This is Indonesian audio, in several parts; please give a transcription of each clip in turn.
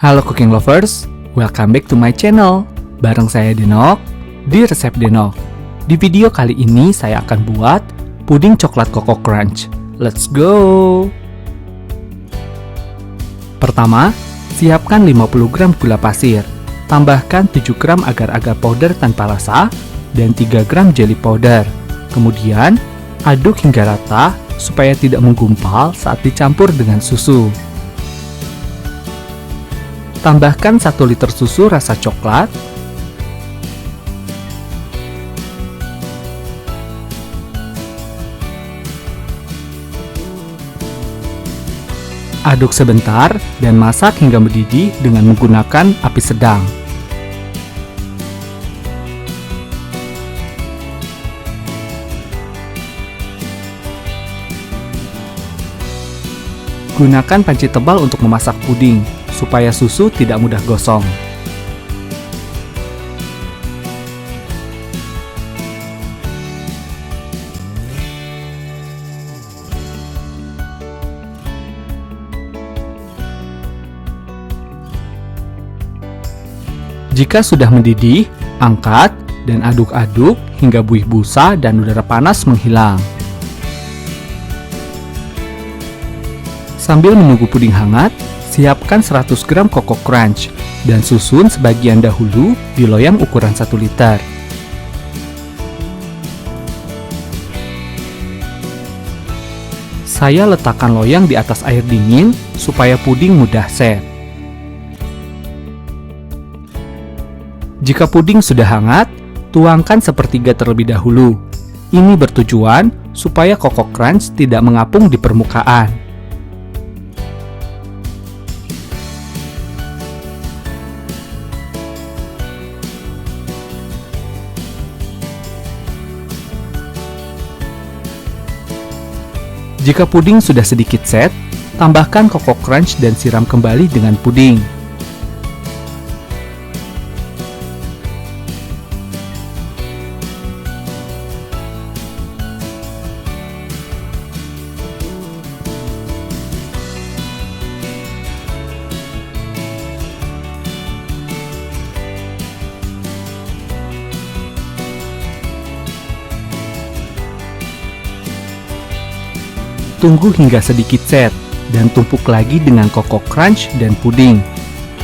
Halo cooking lovers, welcome back to my channel. Bareng saya Denok, di resep Denok. Di video kali ini saya akan buat puding coklat Coco Crunch. Let's go! Pertama, siapkan 50 gram gula pasir. Tambahkan 7 gram agar-agar powder tanpa rasa dan 3 gram jelly powder. Kemudian, aduk hingga rata supaya tidak menggumpal saat dicampur dengan susu. Tambahkan 1 liter susu rasa coklat, aduk sebentar dan masak hingga mendidih dengan menggunakan api sedang. Gunakan panci tebal untuk memasak puding, supaya susu tidak mudah gosong. Jika sudah mendidih, angkat dan aduk-aduk hingga buih busa dan udara panas menghilang. Sambil menunggu puding hangat, siapkan 100 gram Coco Crunch dan susun sebagian dahulu di loyang ukuran 1 liter. Saya letakkan loyang di atas air dingin supaya puding mudah set. Jika puding sudah hangat, tuangkan sepertiga terlebih dahulu. Ini bertujuan supaya Coco Crunch tidak mengapung di permukaan. Jika puding sudah sedikit set, tambahkan Coco Crunch dan siram kembali dengan puding. Tunggu hingga sedikit set, dan tumpuk lagi dengan Coco Crunch dan puding.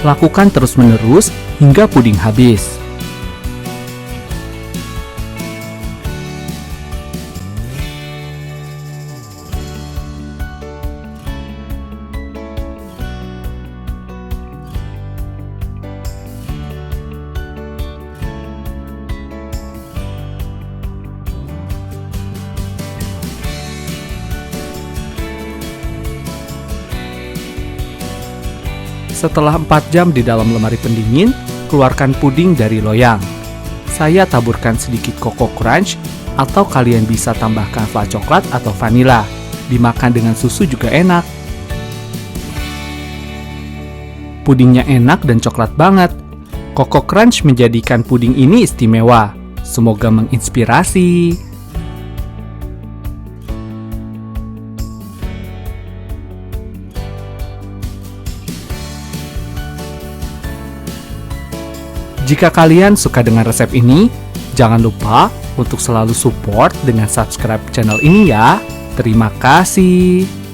Lakukan terus-menerus hingga puding habis. Setelah 4 jam di dalam lemari pendingin, keluarkan puding dari loyang. Saya taburkan sedikit Coco Crunch, atau kalian bisa tambahkan fla coklat atau vanila. Dimakan dengan susu juga enak. Pudingnya enak dan coklat banget. Coco Crunch menjadikan puding ini istimewa. Semoga menginspirasi. Jika kalian suka dengan resep ini, jangan lupa untuk selalu support dengan subscribe channel ini ya. Terima kasih.